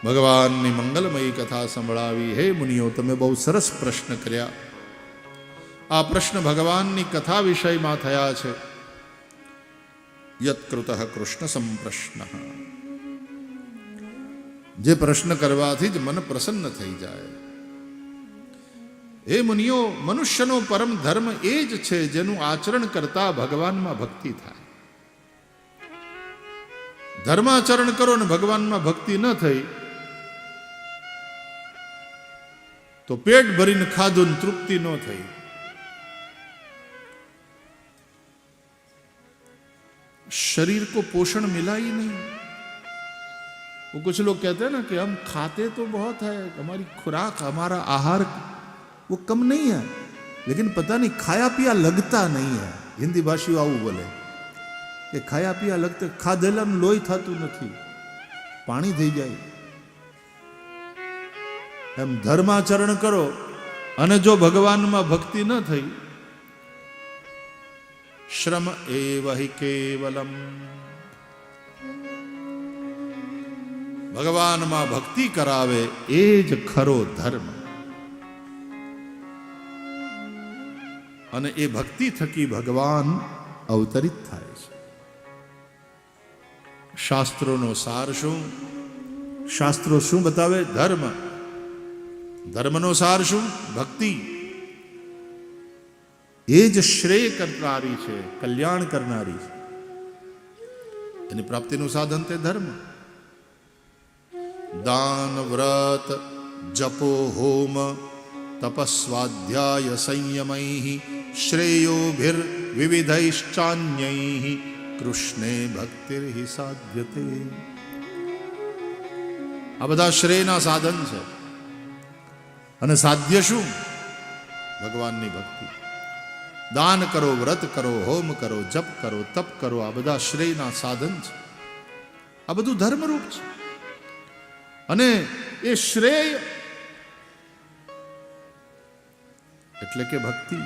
ભગવાનની મંગલમયી કથા સંભળાવી. હે મુનિઓ, તમે બહુ સરસ પ્રશ્ન કર્યા. આ પ્રશ્ન ભગવાનની કથા વિષયમાં થયા છે. યત્કૃતઃ કૃષ્ણ સંપ્રશ્ન, જે પ્રશ્ન કરવાથી જ મન પ્રસન્ન થઈ જાય. હે મુનિઓ, મનુષ્યનો પરમ ધર્મ એ જ છે જેનું આચરણ કરતા ભગવાનમાં ભક્તિ થાય. ધર્માચરણ કરો ને ભગવાનમાં ભક્તિ ન થઈ તો પેટ ભરીને ખાધું ને તૃપ્તિ ન થઈ. शरीर को पोषण मिला ही नहीं. वो कुछ लोग कहते हैं ना कि हम खाते तो बहुत है, हमारी खुराक हमारा आहार वो कम नहीं है, लेकिन पता नहीं खाया पिया लगता नहीं है. हिंदी भाषीओ आવું बोले કે ખાયા पिया लगता, ખાધેલાનું લોહી થતું નથી, પાણી થઈ જાય. એમ ધર્માચરણ કરો અને જો ભગવાનમાં ભક્તિ ન થઈ, શ્રમ એવ હિ કેવલમ, ભગવાનમાં ભક્તિ કરાવે એ જ ખરો ધર્મ. અને એ ભક્તિ થકી ભગવાન અવતરિત થાય છે. શાસ્ત્રોનો સાર શું? શાસ્ત્રો શું બતાવે? ધર્મ. ધર્મનો સાર શું? ભક્તિ. એ જ શ્રેય કરનારી છે, કલ્યાણ કરનારી છે. એની પ્રાપ્તિનું સાધન તે ધર્મ. દાન, વ્રત, જપો, હોમ, તપસ્વાધ્યાય સંયમૈ શ્રેયોભિર વિવિધૈશ્ચાન્યૈ કૃષ્ણે ભક્તિર્હિ સાધ્યતે. આ બધા શ્રેયના સાધન છે. અને સાધ્ય શું? ભગવાનની ભક્તિ. દાન કરો, વ્રત કરો, હોમ કરો, જપ કરો, તપ કરો, આ બધા શ્રેયના સાધન છે. આ બધું ધર્મરૂપ છે. અને એ શ્રેય એટલે કે ભક્તિ.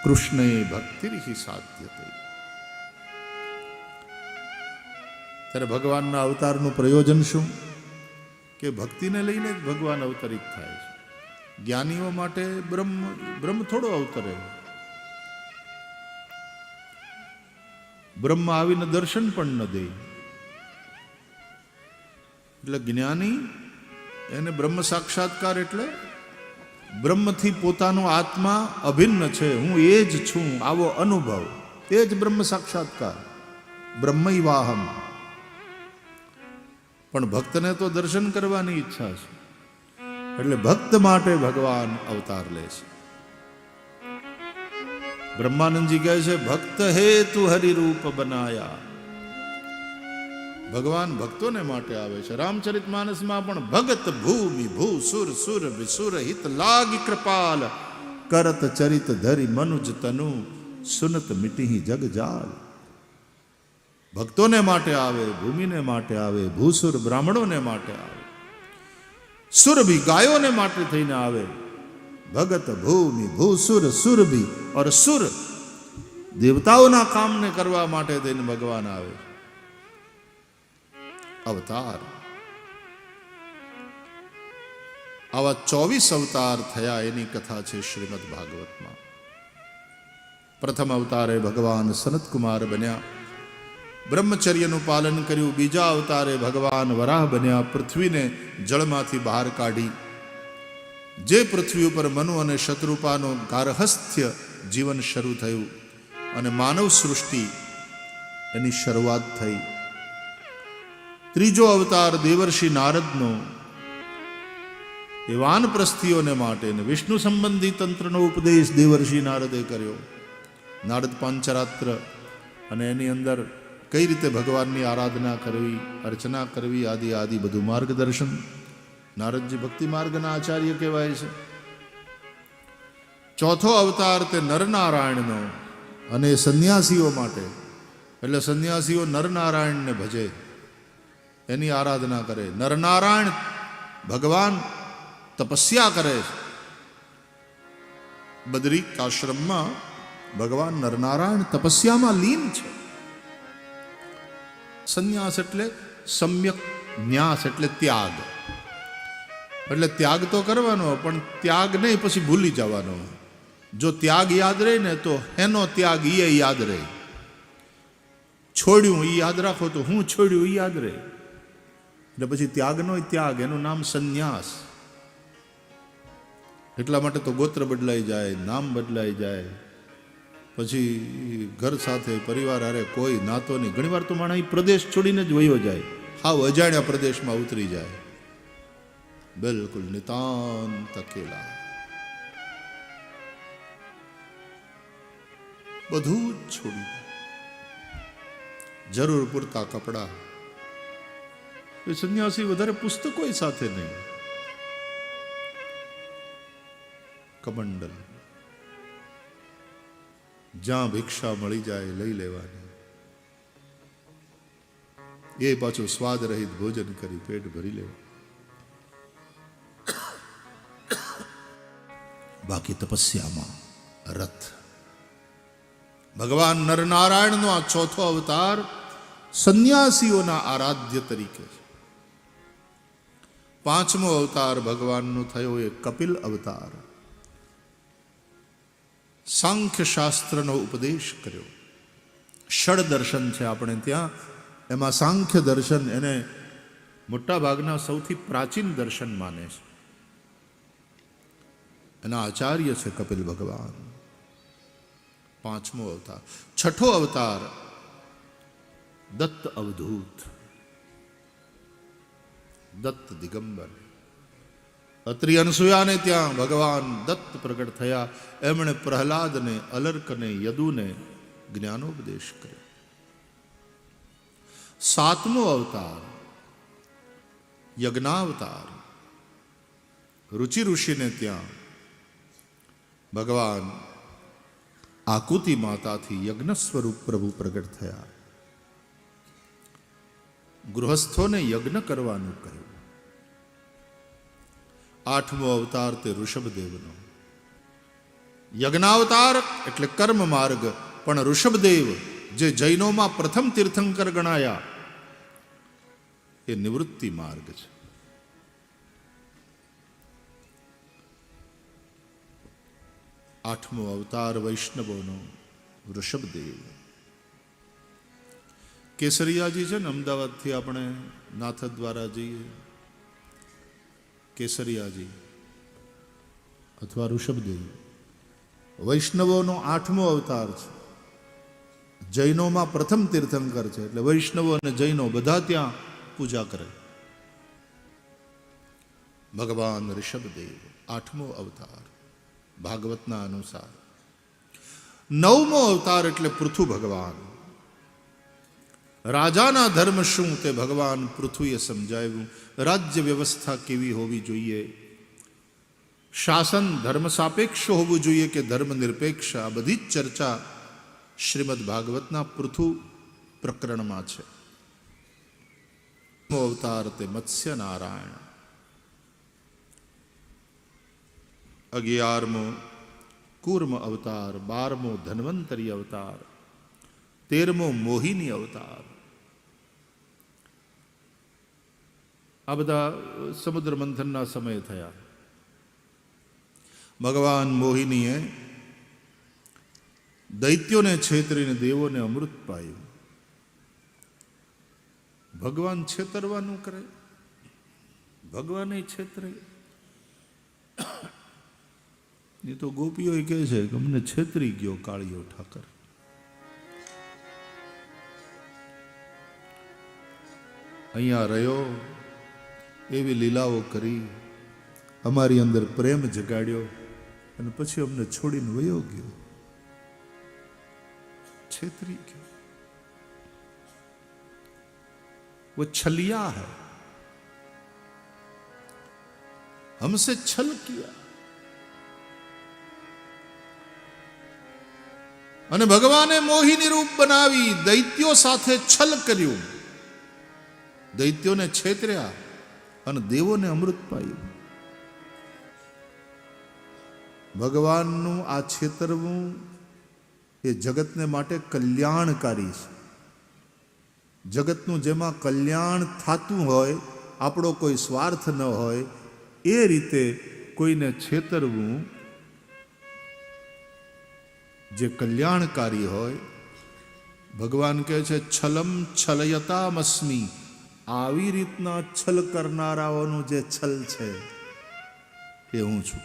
કૃષ્ણે ભક્તિર્હિ સાધ્યતે. ત્યારે ભગવાનના અવતારનું પ્રયોજન શું? કે ભક્તિને લઈને જ ભગવાન અવતરિત થાય છે. જ્ઞાનીઓ માટે બ્રહ્મ થોડો અવતરે. બ્રહ્મ આવીને દર્શન પણ ન દે. એટલે જ્ઞાની એને બ્રહ્મ સાક્ષાત્કાર એટલે બ્રહ્મથી પોતાનો આત્મા અભિન્ન છે, હું એ જ છું, આવો અનુભવ, એ જ બ્રહ્મ સાક્ષાત્કાર. બ્રહ્મૈવાહમ. પણ ભક્તને તો દર્શન કરવાની ઈચ્છા છે, એટલે ભક્ત માટે ભગવાન અવતાર લે છે. બ્રહ્માનંદજી કહે છે, ભક્ત હેતુ હરિરૂપ બનાયા. ભગવાન ભક્તોને માટે આવે છે. રામચરિતમાનસમાં પણ ભગત ભૂમિ ભૂ સુર સુર વિસુર હિત લાગી કૃપાલ કરત ચરિત ધરી મનુજ તનુ સુનત મિટી જગ જાલ. ભક્તોને માટે આવે, ભૂમિને માટે આવે, ભૂસુર બ્રાહ્મણોને માટે આવે, સુરભી ગાયોને માટે થઈને આવે. ભગત ભૂમિ ભૂસુર સુરભી ઓર સુર દેવતાઓના કામને કરવા માટે થઈને ભગવાન આવે. અવતાર. આવા 24 અવતાર થયા એની કથા છે શ્રીમદ ભાગવતમાં. પ્રથમ અવતારે ભગવાન સનતકુમાર બન્યા, બ્રહ્મચર્યનું પાલન કર્યું. બીજા અવતારે ભગવાન વરાહ બન્યા, પૃથ્વીને જળમાંથી બહાર કાઢી. જે પૃથ્વી ઉપર મનુ અને શત્રુપાનું ગાર્હસ્થ્ય જીવન શરૂ થયું અને માનવ સૃષ્ટિ એની શરૂઆત થઈ. ત્રીજો અવતાર દેવર્ષિ નારદનો, એ વાનપ્રસ્થીઓને માટે વિષ્ણુ સંબંધી તંત્રનો ઉપદેશ દેવર્ષિ નારદે કર્યો. નારદ પાંચરાત્ર અને એની અંદર કઈ રીતે ભગવાનની આરાધના કરવી, અર્ચના કરવી, આદિ બધું માર્ગદર્શન. નારદજી ભક્તિ માર્ગના આચાર્ય કહેવાય છે. ચોથો અવતાર તે નરનારાયણનો, અને સંન્યાસીઓ માટે, એટલે સંન્યાસીઓ નરનારાયણને ભજે, એની આરાધના કરે. નરનારાયણ ભગવાન તપસ્યા કરે છે. બદ્રિક આશ્રમમાં ભગવાન નરનારાયણ તપસ્યામાં લીન છે. સંન્યાસ એટલે સમ્યક ન્યાસ એટલે ત્યાગ. એટલે ત્યાગ તો કરવાનો, પણ ત્યાગ નહીં પછી ભૂલી જવાનો. જો ત્યાગ યાદ રહે ને તો એનો ત્યાગ એ યાદ રહે. છોડ્યું એ યાદ રાખો તો હું છોડ્યું એ યાદ રહે. એટલે પછી ત્યાગનો ત્યાગ, એનું નામ સંન્યાસ. એટલા માટે તો ગોત્ર બદલાઈ જાય, નામ બદલાઈ જાય, પછી ઘર સાથે પરિવાર હારે કોઈ નાતો નહીં. ઘણી વાર તો માણસ પ્રદેશ છોડીને જ વયો જાય, હાવ અજાણ્યા પ્રદેશમાં ઉતરી જાય, બિલકુલ નિતાંત અકેલા. બધું જ છોડી, જરૂર પૂરતા કપડા. એ સંન્યાસી વધારે પુસ્તકો સાથે નહીં, કમંડલ, જ્યાં ભિક્ષા મળી જાય લઈ લેવાની. એ પાછું સ્વાદ રહિત ભોજન કરી પેટ ભરી લેવા. બાકી તપસ્યામાં રથ. ભગવાન નરનારાયણનો આ ચોથો અવતાર સંન્યાસીઓના આરાધ્ય તરીકે છે. પાંચમો અવતાર ભગવાનનો થયો એ કપિલ અવતાર. સાંખ્ય શાસ્ત્રનો ઉપદેશ કર્યો. ષડ દર્શન છે આપણે ત્યાં, એમાં સાંખ્ય દર્શન એને મોટા ભાગના સૌથી પ્રાચીન દર્શન માને છે. એના આચાર્ય છે કપિલ ભગવાન. પાંચમો અવતાર. છઠ્ઠો અવતાર દત્ત અવધૂત, દત્ત દિગંબર. અત્રિ અનસુયાને ત્યાં ભગવાન દત્ત પ્રગટ થયા. એમણે પ્રહલાદને, અલર્કને, યદુને જ્ઞાનોપદેશ કર્યો. સાતમો અવતાર યજ્ઞાવતાર. રુચિ ઋષિને ત્યાં ભગવાન આકુતિ માતાથી યજ્ઞ સ્વરૂપ પ્રભુ પ્રગટ થયા. ગૃહસ્થોને યજ્ઞ કરવાનું કહ્યું. આઠમો અવતાર તે ઋષભદેવનો. યજ્ઞાવતાર એટલે કર્મ માર્ગ, પણ ઋષભદેવ જે જૈનોમાં પ્રથમ તીર્થંકર ગણાયા એ નિવૃત્તિ માર્ગ છે. આઠમો અવતાર વૈષ્ણવોનો ઋષભદેવ. કેસરિયાજી છે ને, અમદાવાદથી આપણે નાથ દ્વારા જઈએ, કેસરિયાજી અથવા ઋષભદેવ વૈષ્ણવોનો આઠમો અવતાર છે. જૈનોમાં પ્રથમ તીર્થંકર છે, એટલે વૈષ્ણવો અને જૈનો બધા ત્યાં પૂજા કરે. ભગવાન ઋષભદેવ આઠમો અવતાર ભાગવતના અનુસાર. નવમો અવતાર એટલે પૃથુ ભગવાન. રાજાના ધર્મ શું તે ભગવાન પૃથુએ સમજાવ્યું. રાજ્ય વ્યવસ્થા કેવી હોવી જોઈએ, શાસન ધર્મ સાપેક્ષ હોવું જોઈએ કે ધર્મ નિરપેક્ષ, આ બધી જ ચર્ચા શ્રીમદ ભાગવતના પૃથુ પ્રકરણમાં છે. અવતાર તે મત્સ્ય નારાયણ. 11મો કૂર્મ અવતાર. 12મો ધન્વંતરી અવતાર. 13મો મોહિની અવતાર. આ બધા સમુદ્ર મંથનના સમય થયા. ભગવાન મોહિનીએ દૈત્યોને છેતરીને દેવોને અમૃત પાયું. ભગવાન છેતરવાનું કરે, ભગવાન છેતરે. એ તો ગોપીઓ કહે છે કે અમને છેતરી ગયો કાળિયો ઠાકર. અહીંયા રહ્યો, એવી લીલાઓ કરી, અમારી અંદર પ્રેમ જગાડ્યો અને પછી અમને છોડીને વયો ગયો, છેતરી ગયો. वो छलिया है, हमसे छल किया. અને ભગવાને મોહિની રૂપ બનાવી દૈત્યો સાથે છલ કર્યું, દૈત્યોને છેતર્યા અને દેવોને અમૃત પાયું. ભગવાનનું આ છેતરવું એ જગતને માટે કલ્યાણકારી છે. જગતનું જેમાં કલ્યાણ થતું હોય, આપણો કોઈ સ્વાર્થ ન હોય, એ રીતે કોઈને છેતરવું જે કલ્યાણકારી હોય. ભગવાન કહે છે છલમ છલયતામસ્મી, આવી રીતના છલ કરનારાઓનું જે છલ છે એ હું છું.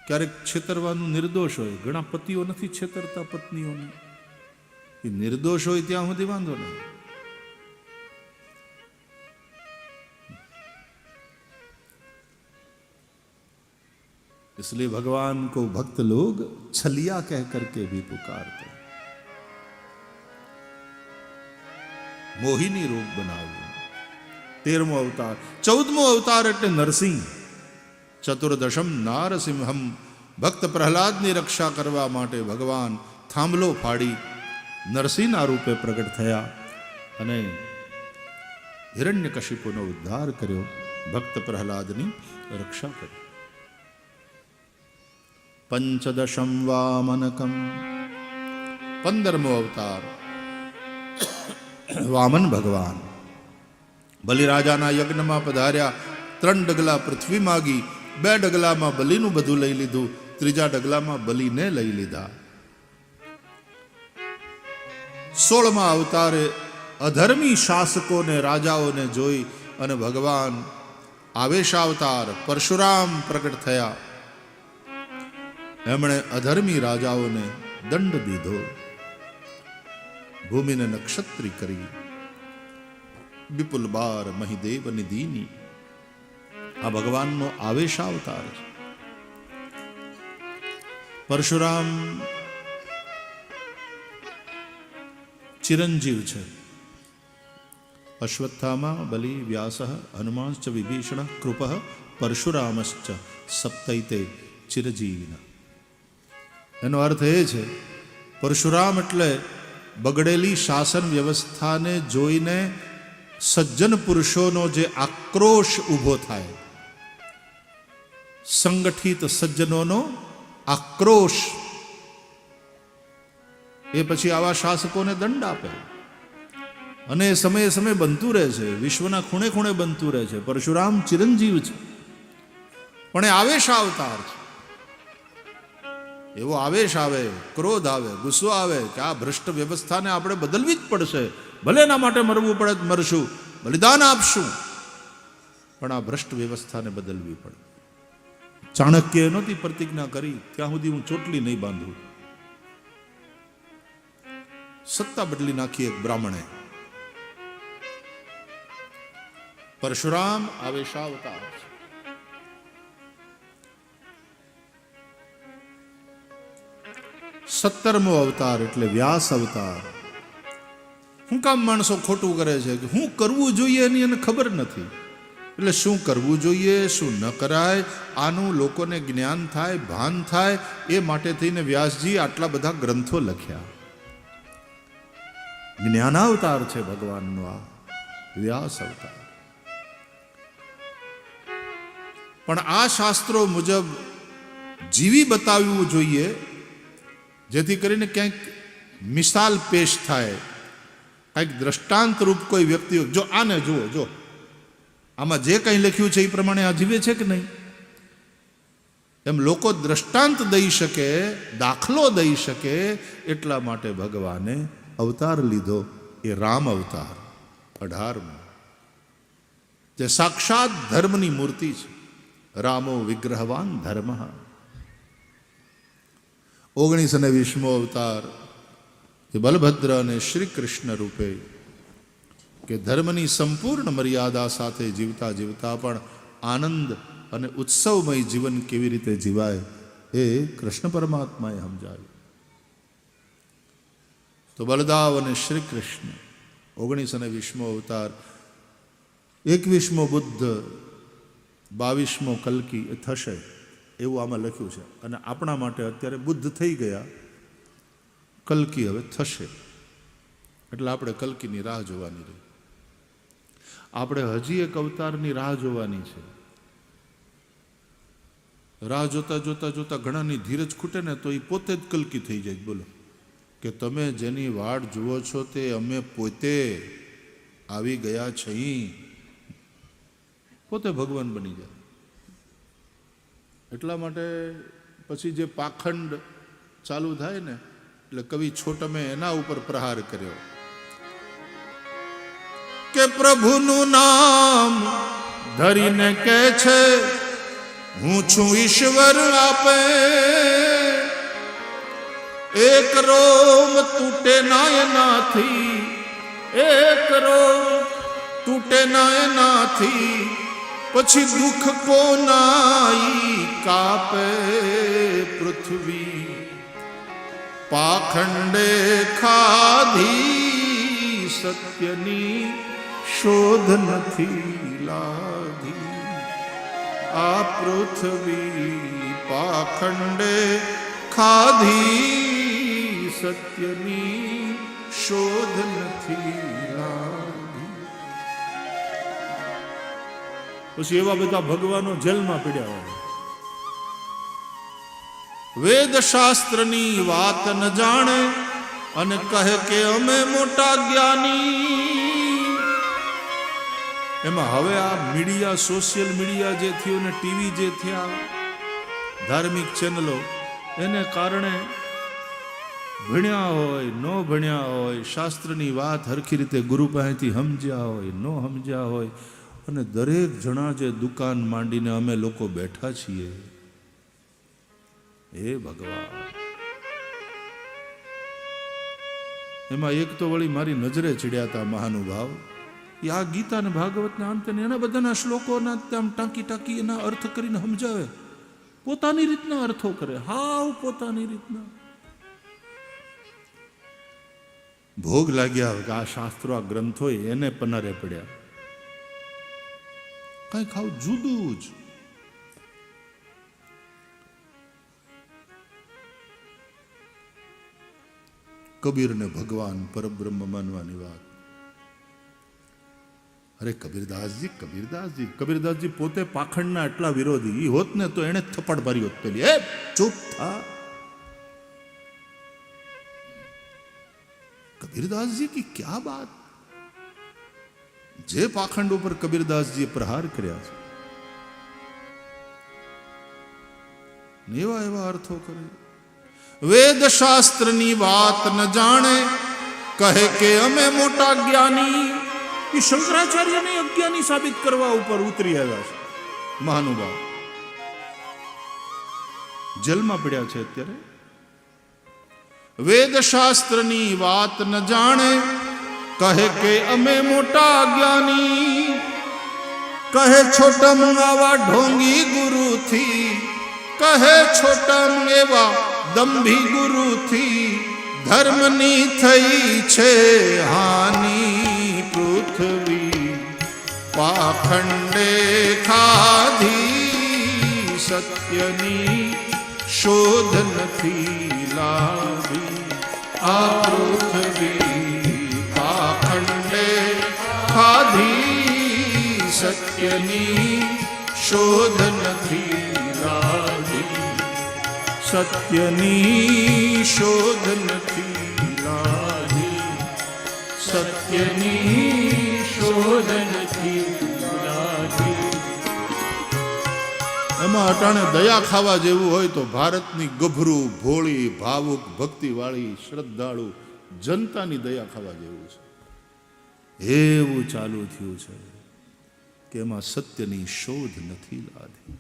ક્યારેક છેતરવાનું નિર્દોષ હોય, ઘણા પતિઓ નથી છેતરતા પત્નીઓને, એ નિર્દોષ હોય ત્યાં સુધી વાંધો નહીં. इसलिए भगवान को भक्त लोग छलिया कह करके भी पुकारते. मोहिनी रूप बनाव्યું. 13મો અવતાર. 14મો અવતાર એટલે નરસિંહ. ચતુર્દશમ નારસિંહમ. ભક્ત પ્રહલાદની રક્ષા કરવા માટે ભગવાન થાંભલો ફાડી નરસિંહના રૂપે પ્રગટ થયા અને હિરણ્યકશિપુનો ઉદ્ધાર કર્યો, ભક્ત પ્રહલાદની રક્ષા કરી. પંચદશમ વામનકમ. 15મો અવતાર વામન ભગવાન. બલિરાજાના યજ્ઞમાં પધાર્યા. 3 ડગલા પૃથ્વી માગી, 2 ડગલામાં બલિનું બધું લઈ લીધું, 3જા ડગલામાં બલિને લઈ લીધા. 16મા અવતારે અધર્મી શાસકોને રાજાઓને જોઈ અને ભગવાન આવેશાવતાર પરશુરામ પ્રગટ થયા. એમણે અધર્મી રાજાઓને દંડ દીધો, ભૂમિને નક્ષત્રી કરી. વિપુલ બાર મહિદેવ નિધિની. આ ભગવાનનો આવેશાવતાર છે. પરશુરામ ચિરંજીવ છે. અશ્વત્થામા, બલિ, વ્યાસ, હનુમાનશ્ચ વિભીષણ, કૃપ, પરશુરામશ્ચ સપ્તૈતે ચિરજીવિન. એનો અર્થ એ છે પરશુરામ એટલે બગડેલી શાસન વ્યવસ્થાને જોઈને સજ્જન પુરુષોનો જે આક્રોશ ઊભો થાય, સંગઠિત સજ્જનોનો આક્રોશ, એ પછી આવા શાસકોને દંડ આપે. અને સમયે સમયે બનતું રહે છે, વિશ્વના ખૂણે ખૂણે બનતું રહે છે. પરશુરામ ચિરંજીવ છે, પણ એ આવેશ અવતાર છે. એવો આવેશ આવે, ક્રોધ આવે, ગુસ્સો આવે કે આ ભ્રષ્ટ વ્યવસ્થાને આપણે બદલવી જ પડશે, ભલે એના માટે મરવું પડે તો મરશું, બલિદાન આપશું, પણ આ ભ્રષ્ટ વ્યવસ્થાને બદલવી પડે. ચાણક્યએ નહોતી પ્રતિજ્ઞા કરી ત્યાં સુધી હું ચોટલી નહીં બાંધું. સત્તા બદલી નાખી એક બ્રાહ્મણે. પરશુરામ આવેશાવતાર છે. સત્તરમો અવતાર એટલે વ્યાસ અવતાર. શું કામ માણસો ખોટું કરે છે કે શું કરવું જોઈએ એની એને ખબર નથી. એટલે શું કરવું જોઈએ, શું ન કરાય, આનું લોકોને જ્ઞાન થાય, ભાન થાય, એ માટે થઈને વ્યાસજી આટલા બધા ગ્રંથો લખ્યા. જ્ઞાનાવતાર છે ભગવાનનો આ વ્યાસ અવતાર. પણ આ શાસ્ત્રો મુજબ જીવી બતાવવું જોઈએ, જેથી કરીને ક્યાંક મિસાલ પેશ થાય, કંઈક દ્રષ્ટાંત રૂપ કોઈ વ્યક્તિ, જો આને જુઓ, જો આમાં જે કંઈ લખ્યું છે એ પ્રમાણે આ જીવે છે કે નહીં, એમ લોકો દ્રષ્ટાંત દઈ શકે, દાખલો દઈ શકે, એટલા માટે ભગવાને અવતાર લીધો. એ રામ અવતાર 18મો, જે સાક્ષાત ધર્મની મૂર્તિ છે. રામો વિગ્રહવાન ધર્મ. 19મો અવતાર એ બલભદ્ર અને શ્રી કૃષ્ણ રૂપે, કે ધર્મની સંપૂર્ણ મર્યાદા સાથે જીવતા જીવતા પણ આનંદ અને ઉત્સવમય જીવન કેવી રીતે જીવાય એ કૃષ્ણ પરમાત્માએ સમજાવ્યું. તો બલદાવ અને શ્રી કૃષ્ણ 19મો અવતાર. 21મો બુદ્ધ, 22મો કલ્કી એ થશે એવું આમાં લખ્યું છે. અને આપણા માટે અત્યારે બુદ્ધ થઈ ગયા, કલ્કી હવે થશે. એટલે આપણે કલ્કીની રાહ જોવાની રહી. આપણે હજી એક અવતારની રાહ જોવાની છે. રાહ જોતા જોતા જોતા ઘણાની ધીરજ ખૂટે ને તો એ પોતે જ કલ્કી થઈ જાય. બોલો કે તમે જેની વાટ જુઓ છો તે અમે પોતે, આવી ગયા છે, પોતે ભગવાન બની જાય. એટલા માટે પછી જે પાખંડ ચાલુ થાય ને, એટલે કવિ છોટમે એના ઉપર પ્રહાર કર્યો કે પ્રભુનું નામ ધરીને કે છે હું છું ઈશ્વર આપે, એક રોમ તૂટે ના એનાથી, એક રોમ તૂટે ના એનાથી, પછી દુઃખ કોનાઈ કાપે પૃથ્વી, પાખંડે ખાધી સત્યની શોધ નથી લાગી. આ પૃથ્વી પાખંડે ખાધી સત્યની શોધ નથી લાગી. પછી એવા બધા ભગવાનો જેલમાં પડ્યા હોય, વેદ શાસ્ત્રની વાત ન જાણે અને કહે કે અમે મોટા જ્ઞાની. એમાં હવે આ મીડિયા, સોશિયલ મીડિયા જે થયું ને ટીવી જે થયા, ધાર્મિક ચેનલો, એને કારણે ભણ્યા હોય ન ભણ્યા હોય, શાસ્ત્રની વાત હરખી રીતે ગુરુ પાસેથી સમજ્યા હોય ન સમજ્યા હોય, અને દરેક જણા જે દુકાન માંડીને અમે લોકો બેઠા છીએ, હે ભગવાન. એમાં એક તો વળી મારી નજરે ચડ્યા હતા મહાનુભાવ, એ આ ગીતા ને ભાગવતના અંતે એના બધાના શ્લોકોના આમ ટાંકી ટાંકી એના અર્થ કરીને સમજાવે, પોતાની રીતના અર્થો કરે, હાવ પોતાની રીતના. ભોગ લાગ્યા કે આ શાસ્ત્રો, આ ગ્રંથો એને પનારે પડ્યા, કઈ ખાવ જુદું જ. કબીરને ભગવાન પરબ્રહ્મ માનવાની વાત. અરે કબીરદાસજી પોતે પાખંડના એટલા વિરોધી હોત ને તો એને થપ્પડ મારી હોત પેલી, એ ચૂપ થા. કબીરદાસજી કી ક્યા બાત. જે પાખંડ ઉપર કબીરદાસજીએ પ્રહાર કર્યા છે, એવા એવા અર્થો કરે. વેદ શાસ્ત્રની વાત ન જાણે કહે કે અમે મોટા જ્ઞાની. એ શંકરાચાર્યને અજ્ઞાની સાબિત કરવા ઉપર ઉતરી આવ્યા છે મહાનુભાવ. જેલમાં પડ્યા છે અત્યારે. વેદ શાસ્ત્રની વાત ન જાણે કહે કે અમે મોટા જ્ઞાની. કહે છોટમ આવા ઢોંગી ગુરુથી, કહે છોટમ એવા દંભી ગુરુથી, ધર્મની થઈ છે હાની પૃથ્વી, પાખંડે ખાધી સત્યની શોધ નથી લાવી. આ પૃથ્વી પાખંડે ખાધી સત્યની શોધ નથી લાવી. સત્યની શોધ નથી લાવી. સત્યની શોધ નથી લાવી. એમાં અટાણે દયા ખાવા જેવું હોય તો ભારતની ગભરું, ભોળી, ભાવુક, ભક્તિવાળી, શ્રદ્ધાળુ જનતાની દયા ખાવા જેવું છે. એવું ચાલુ થયું છે કે એમાં સત્યની શોધ નથી લાવી.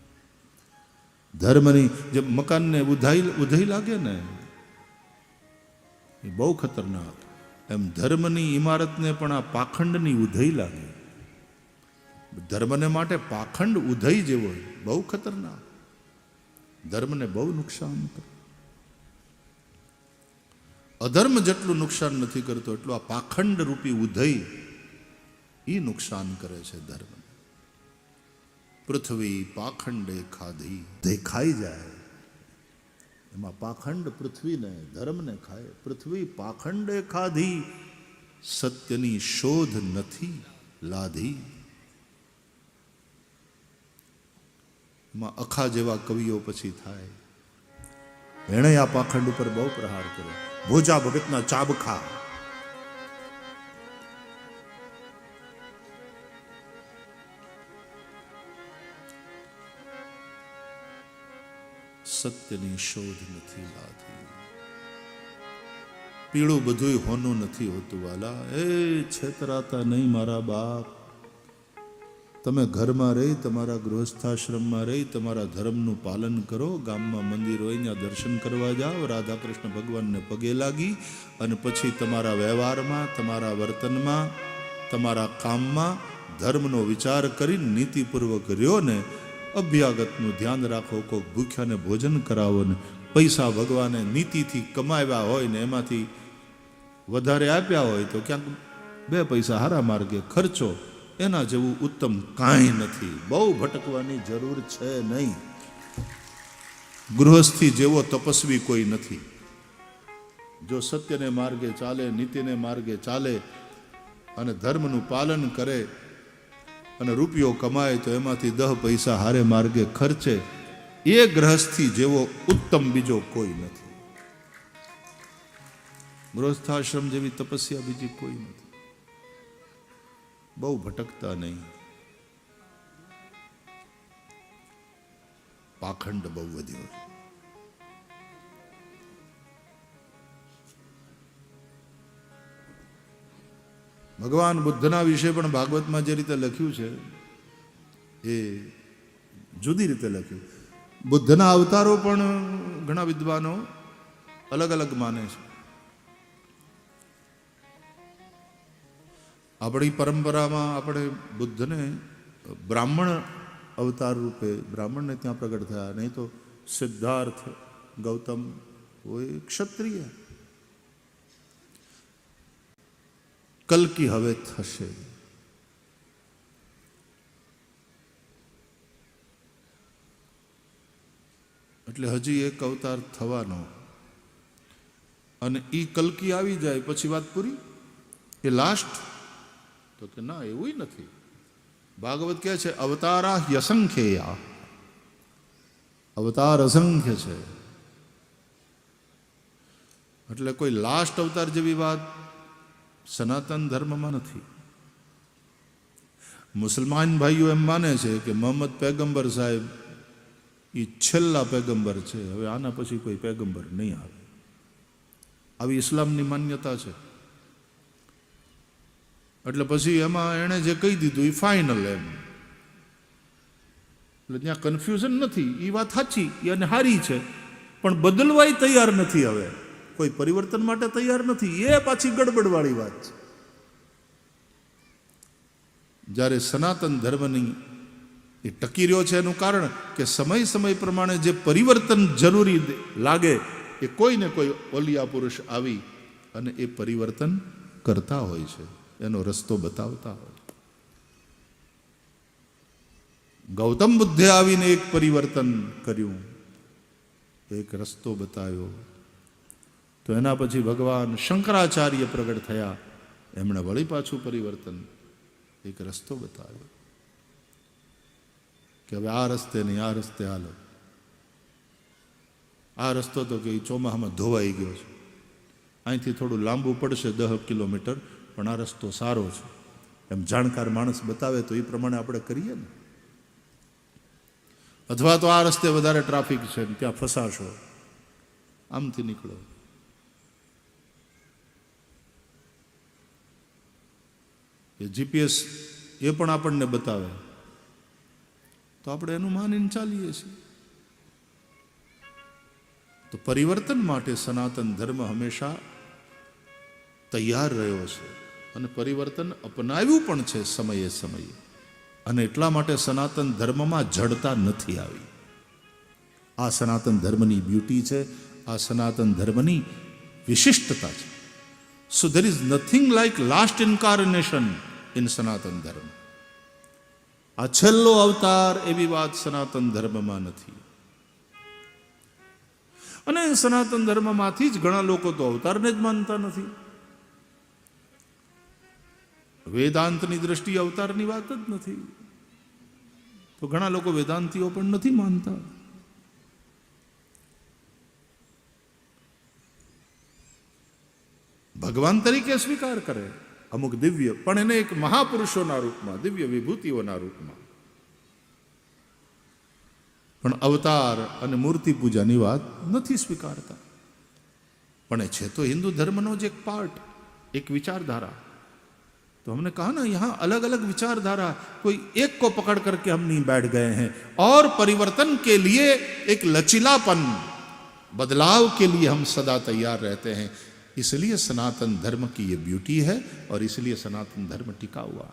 ધર્મની જે મકાનને ઉધાઈ લાગે ને, એ બહુ ખતરનાક. એમ ધર્મની ઇમારતને પણ આ પાખંડની ઉધઈ લાગે. ધર્મને માટે પાખંડ ઉધઈ જેવો બહુ ખતરનાક, ધર્મને બહુ નુકસાન કરે. અધર્મ જેટલું નુકસાન નથી કરતો એટલું આ પાખંડ રૂપી ઉધઈ એ નુકસાન કરે છે ધર્મ. પૃથ્વી પાખંડે ખાધી, દેખાઈ જાય એમાં પાખંડ પૃથ્વીને, ધર્મને ખાય. પૃથ્વી પાખંડે ખાધી, સત્યની શોધ નથી લાધી. એમાં અખા જેવા કવિઓ પછી થાય, એણે આ પાખંડ ઉપર બહુ પ્રહાર કર્યો. ભોજા ભગતના ચાબખા, સત્યની શોધ નથી લાધી. પીળું બધું હોનું નથી હોતું વાલા. એ છેતરાતા નહીં મારા બાપ. તમે ઘરમાં રહી, તમારા ગૃહસ્થાશ્રમમાં રહી, તમારા ધર્મનું પાલન કરો. ગામમાં મંદિર હોય ત્યાં દર્શન કરવા જાઓ, રાધા કૃષ્ણ ભગવાનને પગે લાગી, અને પછી તમારા વ્યવહારમાં, તમારા વર્તનમાં, તમારા કામમાં ધર્મનો વિચાર કરીને નીતિપૂર્વક રહ્યો ને. અભ્યાગતનું ધ્યાન રાખો, કોઈક ભૂખ્યાને ભોજન કરાવો ને. પૈસા ભગવાને નીતિથી કમાવ્યા હોય ને એમાંથી વધારે આપ્યા હોય તો ક્યાંક બે પૈસા હારા માર્ગે ખર્ચો. એના જેવું ઉત્તમ કાંઈ નથી. બહુ ભટકવાની જરૂર છે નહીં. ગૃહસ્થી જેવો તપસ્વી કોઈ નથી. જો સત્યને માર્ગે ચાલે, નીતિને માર્ગે ચાલે અને ધર્મનું પાલન કરે અને રૂપિયો કમાય તો એમાંથી 10 પૈસા હારે માર્ગે ખર્ચે, એ ગૃહસ્થી જેવો ઉત્તમ બીજો કોઈ નથી. ગૃહસ્થાશ્રમ જેવી તપસ્યા બીજી કોઈ નથી. બહુ ભટકતા નહીં. પાખંડ બહુ વધ્યો. ભગવાન બુદ્ધના વિશે પણ ભાગવતમાં જે રીતે લખ્યું છે એ જુદી રીતે લખ્યું. બુદ્ધના અવતારો પણ ઘણા વિદ્વાનો અલગ અલગ માને છે. આપણી પરંપરામાં આપણે બુદ્ધને બ્રાહ્મણ અવતાર રૂપે બ્રાહ્મણને ત્યાં પ્રગટ થયા, નહીં તો સિદ્ધાર્થ ગૌતમ હોય ક્ષત્રિય. કલ્કી હવે થશે. એટલે હજી એક અવતાર થવાનો, અને એ કલ્કી આવી જાય પછી વાત પૂરી. એ લાસ્ટ તો કે ના, એવું નથી. ભાગવત કહે છે અવતારા યસંખ્યેયા. અવતાર અસંખ્ય છે. એટલે કોઈ લાસ્ટ અવતાર જેવી વાત સનાતન ધર્મમાં નથી. મુસલમાન ભાઈઓ એમ માને છે કે મોહમ્મદ પૈગંબર સાહેબ એ છેલ્લા પૈગંબર છે, હવે આના પછી કોઈ પૈગંબર નહીં આવે. આવી ઇસ્લામની માન્યતા છે. એટલે પછી એમાં એણે જે કહી દીધું એ ફાઇનલ એમ. એટલે ત્યાં કન્ફ્યુઝન નથી. એ વાત સાચી અને સારી છે, પણ બદલવાય તૈયાર નથી. હવે કોઈ પરિવર્તન માટે તૈયાર નથી. એ પાછી ગડબડવાળી વાત છે. જ્યારે સનાતન ધર્મની એ ટકી રહ્યો છે એનું કારણ કે સમય પ્રમાણે જે પરિવર્તન જરૂરી લાગે એ કોઈને કોઈ ઓલિયા પુરુષ આવી અને એ પરિવર્તન કરતા હોય છે, એનો રસ્તો બતાવતા હોય. ગૌતમ બુદ્ધે આવીને એક પરિવર્તન કર્યું, એક રસ્તો બતાવ્યો. તો એના પછી ભગવાન શંકરાચાર્ય પ્રગટ થયા. એમણે વળી પાછું પરિવર્તન, એક રસ્તો બતાવ્યો કે હવે આ રસ્તે નહીં, આ રસ્તે હાલો. આ રસ્તો તો કે ચોમાહામાં ધોવાઈ ગયો છે, અહીંથી થોડું લાંબુ પડશે 10 કિલોમીટર, પણ આ રસ્તો સારો છે. એમ જાણકાર માણસ બતાવે તો એ પ્રમાણે આપણે કરીએ ને. અથવા તો આ રસ્તે વધારે ટ્રાફિક છે, ત્યાં ફસાશો, આમથી નીકળો. એ જીપીએસ એ પણ આપણને બતાવે તો આપણે એનું માનીને ચાલીએ છીએ. તો પરિવર્તન માટે સનાતન ધર્મ હંમેશા તૈયાર રહ્યો છે અને પરિવર્તન અપનાવ્યું પણ છે સમયે. અને એટલા માટે સનાતન ધર્મમાં જડતા નથી આવી. આ સનાતન ધર્મની બ્યુટી છે, આ સનાતન ધર્મની વિશિષ્ટતા છે. So there is nothing like last incarnation in Sanatan Dharma. આ છેલ્લો અવતાર એવી વાત સનાતન ધર્મમાં નથી. અને સનાતન ધર્મમાંથી જ ઘણા લોકો તો અવતારને જ માનતા નથી. વેદાંતની દ્રષ્ટિએ અવતારની વાત જ નથી. તો ઘણા લોકો વેદાંતીઓ પણ નથી માનતા. ભગવાન તરીકે સ્વીકાર કરે અમુક દિવ્ય, પણ એને એક મહાપુરુષોના રૂપમાં, દિવ્ય વિભૂતિઓના રૂપમાં. પણ અવતાર અને મૂર્તિ પૂજાની વાત નથી સ્વીકારતા. પણ એ છે તો हिंदू धर्मનો જ એક पार्ट, एक विचारधारा. तो हमने कहा ना यहाँ अलग अलग विचारधारा, कोई एक को पकड़ करके हम नहीं बैठ गए हैं. और परिवर्तन के लिए एक लचीलापन, बदलाव के लिए हम सदा तैयार रहते हैं. इसलिए सनातन धर्म की ये ब्यूटी है और इसलिए सनातन धर्म टिका हुआ.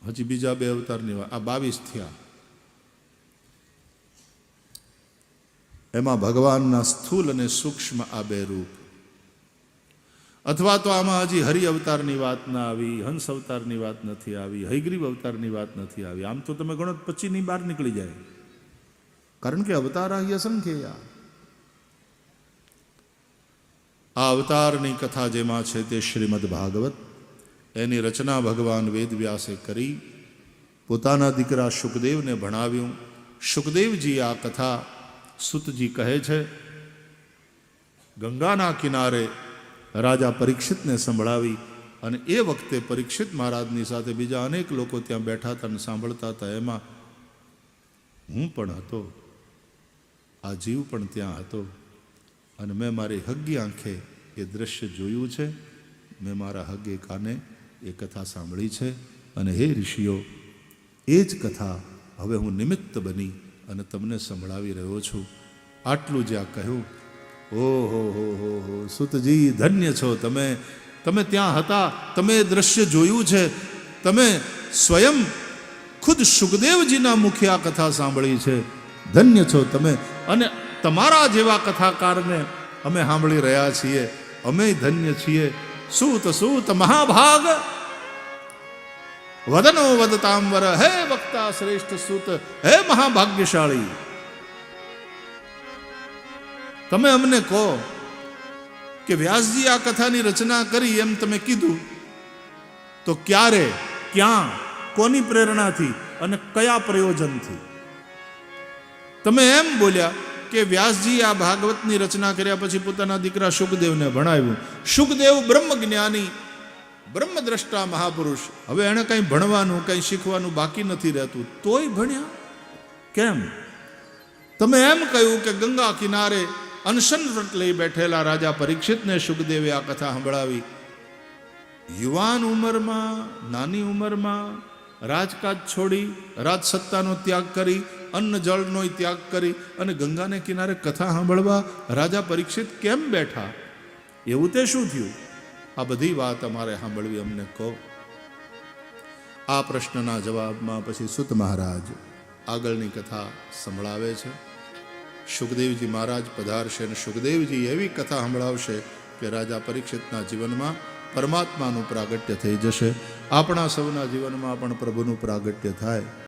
हजी बीजा बे अवतारनी વાત, આ 22 થયા. એમાં ભગવાનના સ્થૂલ અને સૂક્ષ્મ આ બે રૂપ, અથવા તો આમાં હજી હરિ અવતારની વાત ના આવી, હંસ અવતારની વાત નથી આવી, હયગ્રીવ અવતારની વાત નથી આવી. આમ તો તમે ગણો 25ની બહાર નીકળી જાય, કારણ કે અવતાર અહીં અસંખ્ય. આ અવતારની કથા જેમાં છે તે શ્રીમદ ભાગવત. એની રચના ભગવાન વેદવ્યાસે કરી, પોતાના દીકરા શુકદેવને ભણાવ્યું. શુકદેવજી આ કથા સુતજી કહે છે, ગંગાના કિનારે રાજા પરીક્ષિતને સંભળાવી. અને એ વખતે પરીક્ષિત મહારાજની સાથે બીજા અનેક લોકો ત્યાં બેઠા હતા અને સાંભળતા હતા. એમાં હું પણ હતો, આ જીવ પણ ત્યાં હતો, અને મેં મારી હગ્ગી આંખે એ દ્રશ્ય જોયું છે, મેં મારા હગ્ગે કાને એ કથા સાંભળી છે. અને હે ઋષિઓ, એ જ કથા હવે હું નિમિત્ત બની અને તમને સંભળાવી રહ્યો છું. આટલું જ આ કહ્યું. ઓહો હો હો હો, સુતજી ધન્ય છો તમે, તમે ત્યાં હતા, તમે એ દ્રશ્ય જોયું છે, તમે સ્વયં ખુદ સુખદેવજીના મુખે આ કથા સાંભળી છે, ધન્ય છો તમે. અને તમારા જેવા કથાકારને અમે સાંભળી રહ્યા છીએ, અમે ધન્ય છીએ. સૂત સૂત મહાભાગ વદનો વદતાંબર, હે વક્તા શ્રેષ્ઠ સૂત, હે મહાભાગ્યશાળી, તમે અમને કહો કે વ્યાસજી આ કથાની રચના કરી એમ તમે કીધું, તો ક્યારે, ક્યાં, કોની પ્રેરણાથી અને કયા પ્રયોજનથી? તમે એમ બોલ્યા કે વ્યાસજી આ ભાગવતની રચના કર્યા પછી પોતાના દીકરા શુકદેવને ભણાવ્યું. શુકદેવ બ્રહ્મજ્ઞાની, બ્રહ્મદ્રષ્ટા મહાપુરુષ. હવે એણે કંઈ ભણવાનું, કંઈ શીખવાનું બાકી નથી રહેતું, તોય ભણ્યા કેમ? તમે એમ કહ્યું કે ગંગા કિનારે અનશન વ્રત લઈ બેઠેલા રાજા પરીક્ષિતને શુકદેવે આ કથા સંભળાવી. યુવાન ઉંમરમાં, નાની ઉંમરમાં રાજકાજ છોડી, રાજસત્તાનો ત્યાગ કરી, અન્ન જળનો ત્યાગ કરી અને ગંગાને કિનારે કથા સાંભળવા રાજા પરીક્ષિત કેમ બેઠા? એવું તે શું થયું? આ બધી વાત અમારે સાંભળવી, અમને કહો. આ પ્રશ્નના જવાબમાં પછી સુત મહારાજ આગળની કથા સંભળાવે છે. શુકદેવજી મહારાજ પધારશે અને શુકદેવજી એવી કથા સંભળાવશે કે રાજા પરીક્ષિતના જીવનમાં પરમાત્માનું પ્રાગટ્ય થઈ જશે. આપણા સૌના જીવનમાં પણ પ્રભુનું પ્રાગટ્ય થાય.